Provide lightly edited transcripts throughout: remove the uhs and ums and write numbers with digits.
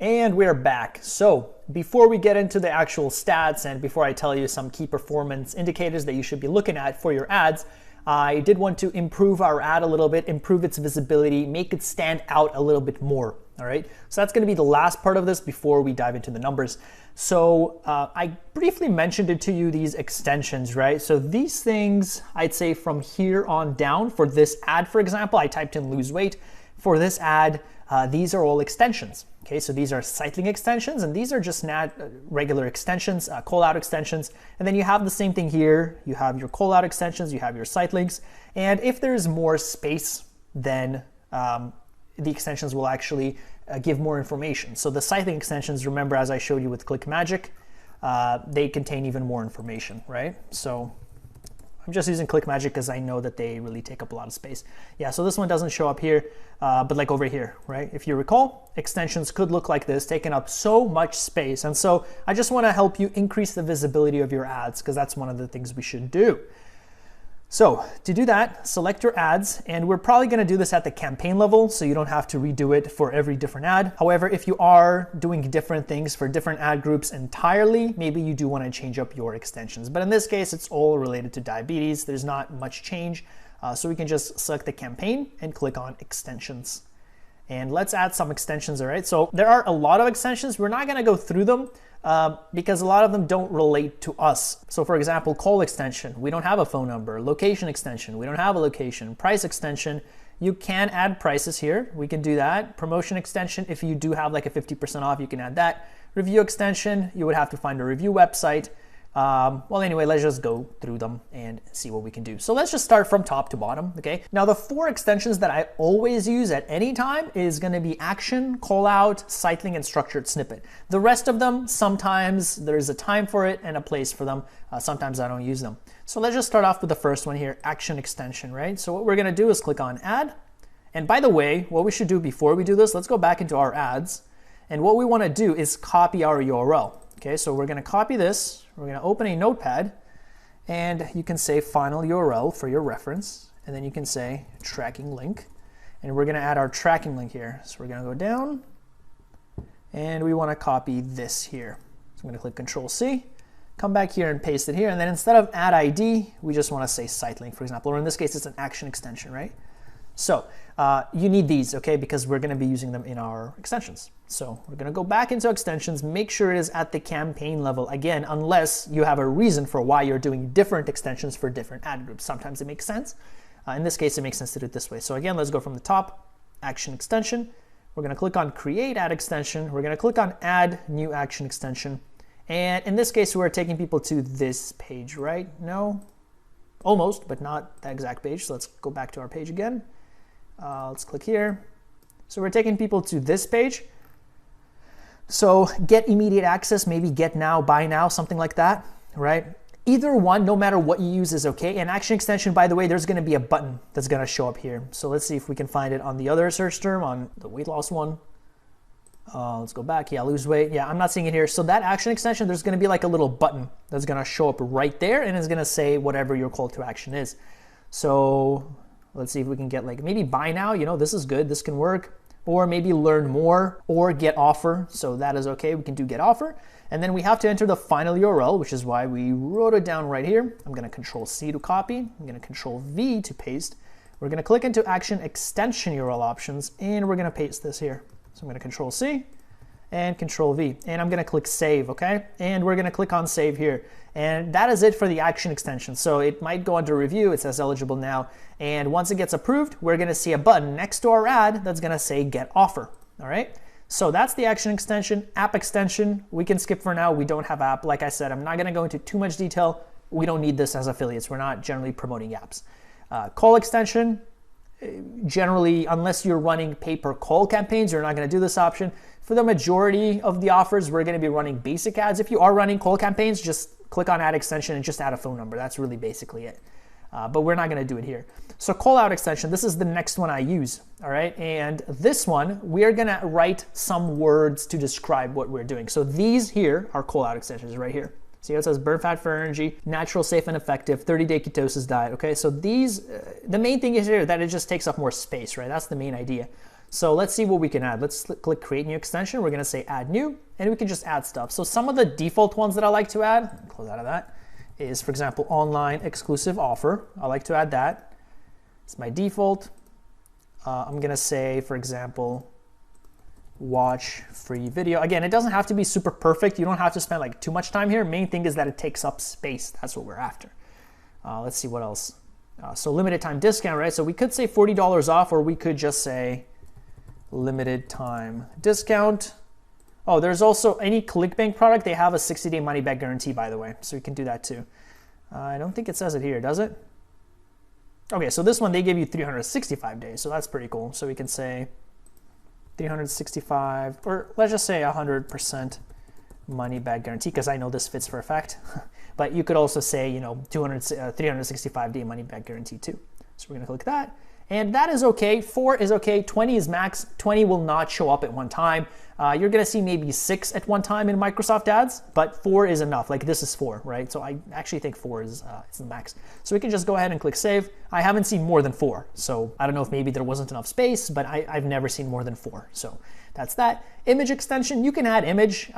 And we're back. So before we get into the actual stats and before I tell you some key performance indicators that you should be looking at for your ads, I did want to improve our ad a little bit, improve its visibility, make it stand out a little bit more. All right. So that's going to be the last part of this before we dive into the numbers. So I briefly mentioned it to you, these extensions, right? So these things, I'd say from here on down for this ad, for example, I typed in lose weight. For this ad, these are all extensions. Okay, so these are site-link extensions, and these are just regular extensions, call-out extensions. And then you have the same thing here. You have your call-out extensions, you have your site links. And if there's more space, then the extensions will actually give more information. So the site-link extensions, remember, as I showed you with ClickMagick, they contain even more information, right? So I'm just using ClickMagick because I know that they really take up a lot of space. Yeah, so this one doesn't show up here, but like over here, right? If you recall, extensions could look like this, taking up so much space. And so I just want to help you increase the visibility of your ads because that's one of the things we should do. So to do that, select your ads, and we're probably going to do this at the campaign level so you don't have to redo it for every different ad. However, if you are doing different things for different ad groups entirely, maybe you do want to change up your extensions. But in this case, it's all related to diabetes. There's not much change. So we can just select the campaign and click on extensions. And let's add some extensions, all right? So there are a lot of extensions. We're not going to go through them because a lot of them don't relate to us. So for example, call extension, we don't have a phone number. Location extension, we don't have a location. Price extension, you can add prices here. We can do that. Promotion extension, if you do have like a 50% off, you can add that. Review extension, you would have to find a review website. Well, anyway, let's just go through them and see what we can do. So let's just start from top to bottom, okay? Now, the 4 extensions that I always use at any time is gonna be action, call out, site link, and structured snippet. The rest of them, sometimes there's a time for it and a place for them. Sometimes I don't use them. So let's just start off with the first one here, action extension, right? So what we're gonna do is click on add. And by the way, what we should do before we do this, let's go back into our ads. And what we wanna do is copy our URL. Okay, so we're gonna copy this, we're gonna open a notepad, and you can say final URL for your reference, and then you can say tracking link, and we're gonna add our tracking link here. So we're gonna go down, and we wanna copy this here. So I'm gonna click Control-C, come back here and paste it here, and then instead of add ID, we just wanna say site link, for example, or in this case, it's an action extension, right? So you need these, okay, because we're gonna be using them in our extensions. So we're gonna go back into extensions, make sure it is at the campaign level, again, unless you have a reason for why you're doing different extensions for different ad groups. Sometimes it makes sense. In this case, it makes sense to do it this way. So again, let's go from the top, action extension. We're gonna click on create ad extension. We're gonna click on add new action extension. And in this case, we're taking people to this page, right? No, almost, but not that exact page. So let's go back to our page again. Let's click here. So we're taking people to this page. So get immediate access, maybe get now, buy now, something like that, right? Either one, no matter what you use, is okay. And action extension, by the way, there's gonna be a button that's gonna show up here. So let's see if we can find it on the other search term, on the weight loss one. Let's go back, yeah, lose weight. Yeah, I'm not seeing it here. So that action extension, there's gonna be like a little button that's gonna show up right there, and it's gonna say whatever your call to action is. So let's see if we can get like maybe buy now, you know, this is good, this can work. Or maybe learn more or get offer. So that is okay, we can do get offer. And then we have to enter the final URL, which is why we wrote it down right here. I'm gonna Control-C to copy, I'm gonna Control-V to paste. We're gonna click into action extension URL options, and we're gonna paste this here. So I'm gonna Control-C and Control-V, and I'm gonna click save, okay? And we're gonna click on save here. And that is it for the action extension. So it might go under review, it says eligible now. And once it gets approved, we're gonna see a button next to our ad that's gonna say get offer, all right? So that's the action extension. App extension, we can skip for now. We don't have app. Like I said, I'm not gonna go into too much detail. We don't need this as affiliates. We're not generally promoting apps. Call extension, generally, unless you're running pay-per-call campaigns, you're not gonna do this option. For the majority of the offers, we're gonna be running basic ads. If you are running call campaigns, just click on add extension and just add a phone number. That's really basically it. But we're not gonna do it here. So call out extension, this is the next one I use, all right? And this one, we are gonna write some words to describe what we're doing. So these here are call out extensions right here. See how it says burn fat for energy, natural, safe, and effective, 30-day ketosis diet, okay? So these, the main thing is here that it just takes up more space, right? That's the main idea. So let's see what we can add. Let's click create new extension. We're gonna say add new, and we can just add stuff. So some of the default ones that I like to add, close out of that, is for example, online exclusive offer. I like to add that. It's my default. I'm gonna say, for example, watch free video. Again, it doesn't have to be super perfect. You don't have to spend like too much time here. Main thing is that it takes up space. That's what we're after. Let's see what else. So limited time discount, right? So we could say $40 off, or we could just say limited time discount. Oh, there's also any ClickBank product. They have a 60-day money back guarantee, by the way. So you can do that too. I don't think it says it here, does it? Okay, so this one, they give you 365 days. So that's pretty cool. So we can say 365, or let's just say 100% money back guarantee, because I know this fits for a fact. But you could also say, you know, 365-day money back guarantee too. So we're gonna click that. And that is okay. 4 is okay. 20 is max. 20 will not show up at one time. You're going to see maybe 6 at one time in Microsoft Ads, but 4 is enough. Like this is 4, right? So I actually think 4 is the max. So we can just go ahead and click save. I haven't seen more than 4. So I don't know if maybe there wasn't enough space, but I've never seen more than 4. So that's that. Image extension, you can add image.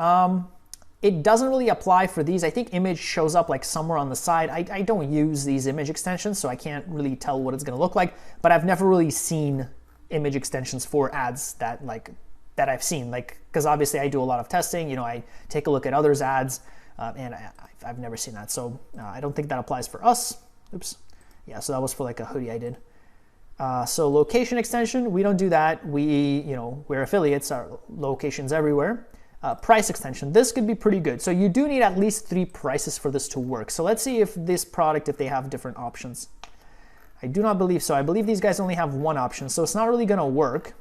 It doesn't really apply for these. I think image shows up like somewhere on the side. I don't use these image extensions, so I can't really tell what it's gonna look like, but I've never really seen image extensions for ads that I've seen, like, because obviously I do a lot of testing, you know, I take a look at others' ads, and I've never seen that. So I don't think that applies for us. Oops. Yeah, so that was for like a hoodie I did. So location extension, we don't do that. We're affiliates, our locations everywhere. Price extension, this could be pretty good. So you do need at least 3 prices for this to work. So let's see if this product, if they have different options. I do not believe so. I believe these guys only have 1 option. So it's not really gonna work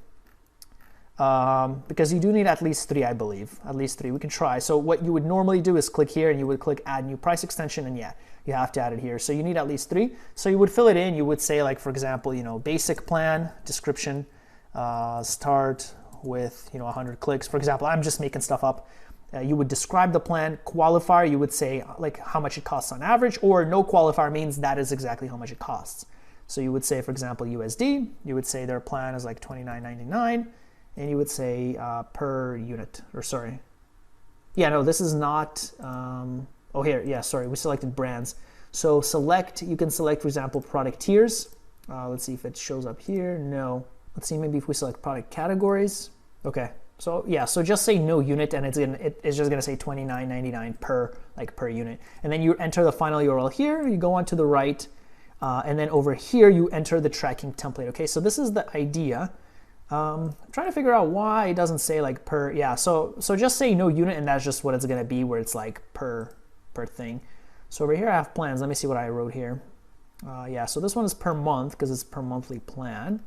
because you do need at least 3, I believe. At least 3, we can try. So what you would normally do is click here and you would click add new price extension, and yeah, you have to add it here. So you need at least 3. So you would fill it in. You would say, like, for example, you know, basic plan, description, start with 100 clicks. For example, I'm just making stuff up. You would describe the plan. Qualifier, you would say like how much it costs on average, or no qualifier means that is exactly how much it costs. So you would say, for example, USD, you would say their plan is like $29.99, and you would say per unit, or sorry. Yeah, no, this is not, oh here, yeah, sorry, we selected brands. So you can select, for example, product tiers. Let's see if it shows up here, no. Let's see, maybe if we select product categories. Okay, so yeah, so just say no unit, and it's just gonna say $29.99 per unit. And then you enter the final URL here, you go on to the right, and then over here you enter the tracking template. Okay, so this is the idea. I'm trying to figure out why it doesn't say like per, yeah, so just say no unit, and that's just what it's gonna be, where it's like per thing. So over here I have plans. Let me see what I wrote here. Yeah, so this one is per month because it's per monthly plan.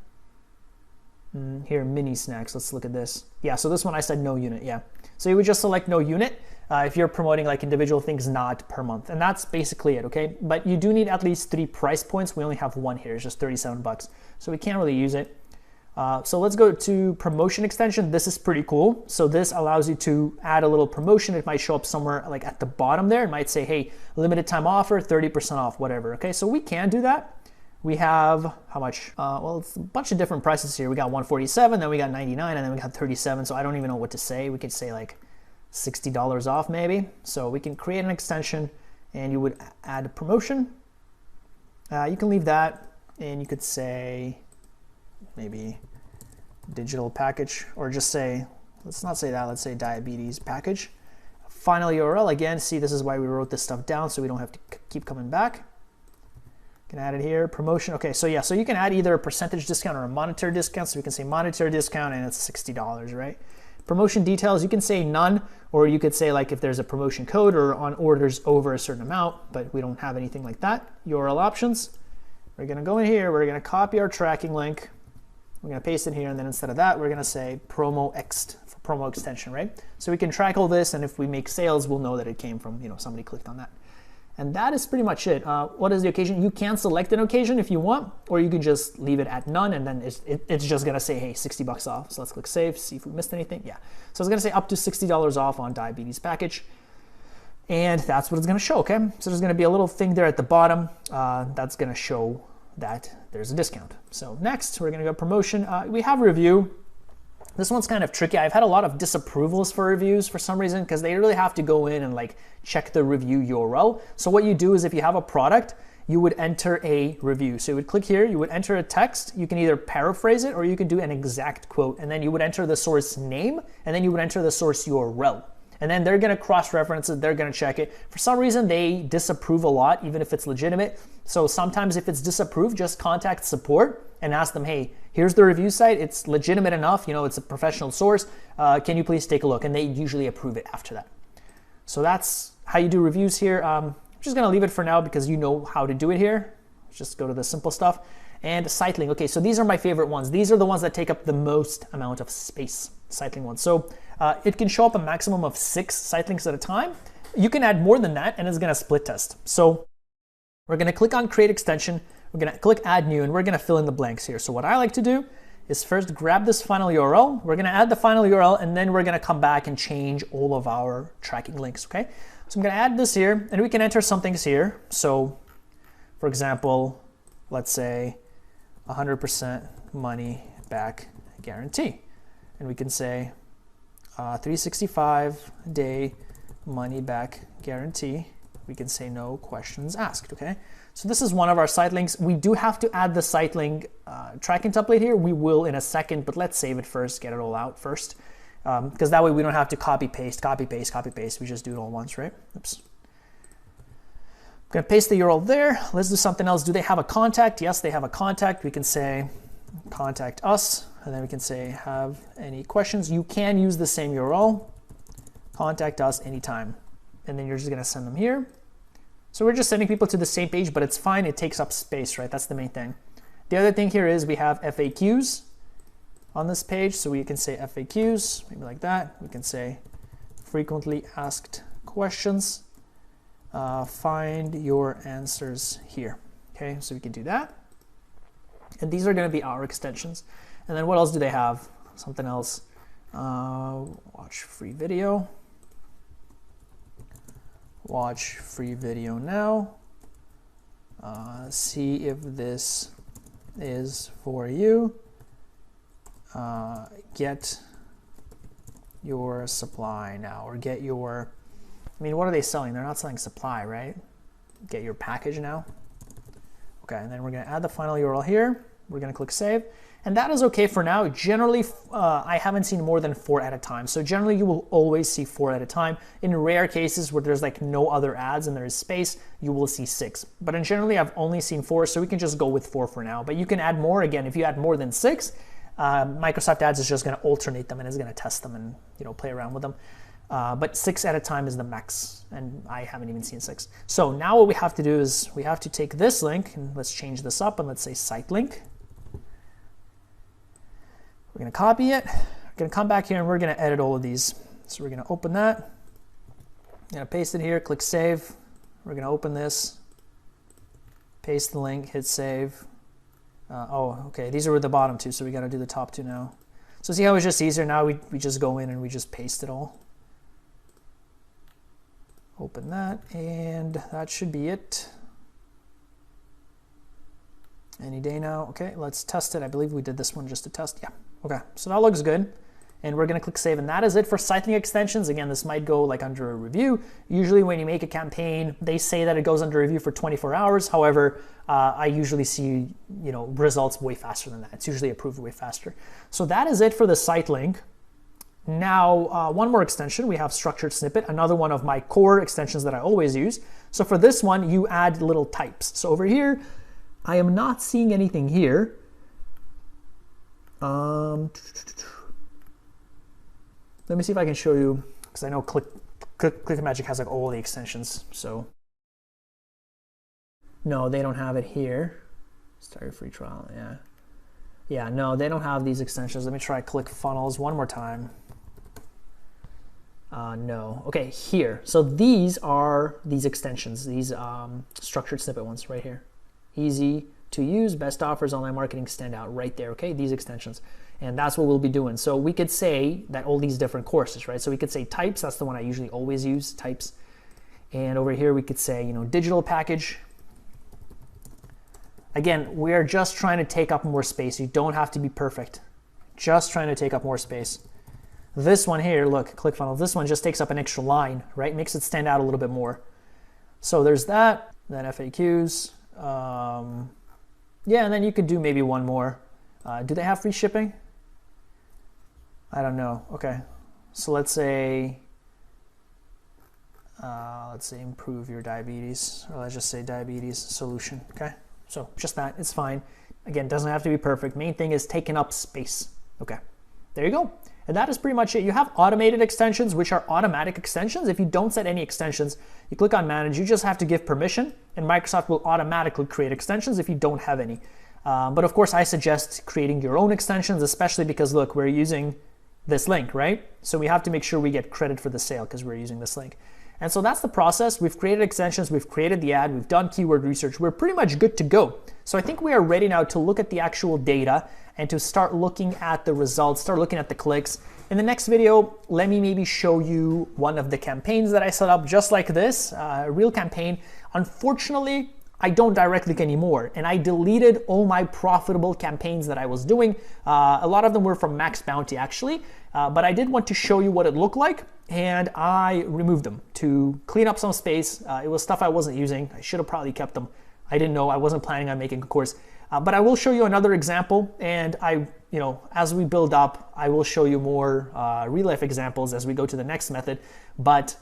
Here, mini snacks, let's look at this. Yeah, so this one I said no unit, yeah. So you would just select no unit if you're promoting like individual things, not per month. And that's basically it, okay? But you do need at least 3 price points. We only have 1 here, it's just 37 bucks. So we can't really use it. So let's go to promotion extension. This is pretty cool. So this allows you to add a little promotion. It might show up somewhere like at the bottom there. It might say, hey, limited time offer, 30% off, whatever, okay? So we can do that. We have, how much? Well, it's a bunch of different prices here. We got 147, then we got 99, and then we got 37. So I don't even know what to say. We could say like $60 off maybe. So we can create an extension, and you would add a promotion. You can leave that, and you could say maybe digital package, or just say, let's not say that, let's say diabetes package. Final URL, again, see, this is why we wrote this stuff down, so we don't have to keep coming back. Can add it here, promotion. Okay, so yeah, so you can add either a percentage discount or a monetary discount. So we can say monetary discount, and it's $60, right? Promotion details, you can say none, or you could say like if there's a promotion code or on orders over a certain amount, but we don't have anything like that. URL options, we're gonna go in here, we're gonna copy our tracking link, we're gonna paste it here, and then instead of that, we're gonna say promo ext for promo extension, right? So we can track all this, and if we make sales, we'll know that it came from, somebody clicked on that. And that is pretty much it. What is the occasion? You can select an occasion if you want, or you can just leave it at none, and then it's just gonna say, hey, 60 bucks off. So let's click save, see if we missed anything. Yeah, so it's gonna say up to $60 off on diabetes package. And that's what it's gonna show, okay? So there's gonna be a little thing there at the bottom that's gonna show that there's a discount. So next, we're gonna go promotion. We have review. This one's kind of tricky. I've had a lot of disapprovals for reviews for some reason because they really have to go in and like check the review URL. So what you do is if you have a product, you would enter a review. So you would click here, you would enter a text. You can either paraphrase it or you can do an exact quote. And then you would enter the source name and then you would enter the source URL. And then they're gonna cross-reference it, they're gonna check it. For some reason, they disapprove a lot, even if it's legitimate. So sometimes if it's disapproved, just contact support and ask them, hey, here's the review site, it's legitimate enough, you know, it's a professional source, can you please take a look? And they usually approve it after that. So that's how you do reviews here. I'm just gonna leave it for now because you know how to do it here. Just go to the simple stuff. And site link, okay, so these are my favorite ones. These are the ones that take up the most amount of space, site link ones. So it can show up a maximum of 6 site links at a time. You can add more than that and it's gonna split test. So we're gonna click on create extension, we're gonna click add new, and we're gonna fill in the blanks here. So what I like to do is first grab this final URL, we're gonna add the final URL, and then we're gonna come back and change all of our tracking links, okay? So I'm gonna add this here, and we can enter some things here. So for example, let's say 100% money back guarantee. And we can say 365 day money back guarantee. We can say no questions asked, okay? So this is one of our site links. We do have to add the site link tracking template here. We will in a second, but let's save it first, get it all out first. Because that way we don't have to copy, paste, copy, paste, copy, paste. We just do it all once, right? Oops. I'm gonna paste the URL there. Let's do something else. Do they have a contact? Yes, they have a contact. We can say contact us, and then we can say have any questions. You can use the same URL, contact us anytime. And then you're just gonna send them here. So we're just sending people to the same page, but it's fine, it takes up space, right? That's the main thing. The other thing here is we have FAQs on this page, so we can say FAQs, maybe like that. We can say frequently asked questions. Find your answers here. Okay, so we can do that. And these are going to be our extensions. And then what else do they have? Something else. Watch free video. Watch free video now. See if this is for you. Get your supply now, or get your, I mean, what are they selling? They're not selling supply, right? Get your package now. Okay, and then we're gonna add the final URL here. We're gonna click save. And that is okay for now. Generally, I haven't seen more than 4 at a time. So generally you will always see 4 at a time. In rare cases where there's like no other ads and there is space, you will see 6. But in generally I've only seen 4, so we can just go with 4 for now. But you can add more. Again, if you add more than 6, Microsoft Ads is just gonna alternate them and is gonna test them and, you know, play around with them. But 6 at a time is the max, and I haven't even seen 6. So now what we have to do is we have to take this link, and let's change this up, and let's say site link. We're gonna copy it, we're gonna come back here, and we're gonna edit all of these. So we're gonna open that, I'm gonna paste it here, click save. We're gonna open this, paste the link, hit save. Oh, okay, these are the bottom 2, so we gotta do the top 2 now. So see how it's just easier now? We just go in and we just paste it all. Open that, and that should be it. Any day now. Okay, let's test it. I believe we did this one just to test. Yeah, okay, so that looks good. And we're gonna click save, and that is it for site link extensions. Again, this might go like under a review. Usually when you make a campaign, they say that it goes under review for 24 hours. However, I usually see, you know, results way faster than that. It's usually approved way faster. So that is it for the site link. Now, one more extension, we have structured snippet, another one of my core extensions that I always use. So for this one, you add little types. So over here, I am not seeing anything here. Let me see if I can show you, because I know ClickMagick has like all the extensions. So no, they don't have it here. Start your free trial, yeah. Yeah, no, they don't have these extensions. Let me try ClickFunnels one more time. No, okay, here. So these are these extensions, these structured snippet ones right here. Easy to use, best offers, online marketing stand out right there, okay? These extensions. And that's what we'll be doing. So we could say that all these different courses, right? So we could say types, that's the one I usually always use, types. And over here we could say, you know, digital package. Again, we're just trying to take up more space. You don't have to be perfect. just trying to take up more space. This one here, look, ClickFunnels, this one just takes up an extra line, right? Makes it stand out a little bit more. So there's that, then FAQs. Yeah, and then you could do maybe one more. Do they have free shipping? I don't know. Okay, so let's say improve your diabetes, or let's just say diabetes solution. Okay, so just that, it's fine. Again, doesn't have to be perfect. Main thing is taking up space. Okay, there you go. And that is pretty much it. You have automated extensions, which are automatic extensions. If you don't set any extensions, you click on manage, you just have to give permission, and Microsoft will automatically create extensions if you don't have any. But of course, I suggest creating your own extensions, especially because look, we're using this link, right? So we have to make sure we get credit for the sale because we're using this link. And so that's the process. We've created extensions, we've created the ad, we've done keyword research. We're pretty much good to go. So I think we are ready now to look at the actual data and to start looking at the results, start looking at the clicks. In the next video, let me maybe show you one of the campaigns that I set up just like this, a real campaign. Unfortunately, I don't direct link anymore, and I deleted all my profitable campaigns that I was doing. A lot of them were from Max Bounty actually, but I did want to show you what it looked like, and I removed them to clean up some space. It was stuff I wasn't using. I should have probably kept them. I didn't know. I wasn't planning on making a course. But I will show you another example, and as we build up, I will show you more real life examples as we go to the next method. But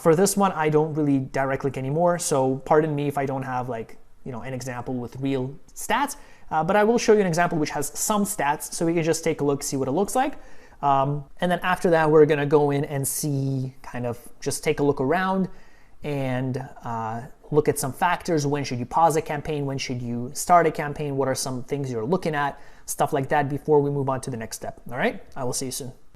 for this one, I don't really direct link anymore, so pardon me if I don't have an example with real stats, but I will show you an example which has some stats, so we can just take a look, see what it looks like. And then after that, we're gonna go in and see, just take a look around and look at some factors. When should you pause a campaign? When should you start a campaign? What are some things you're looking at? Stuff like that before we move on to the next step. All right, I will see you soon.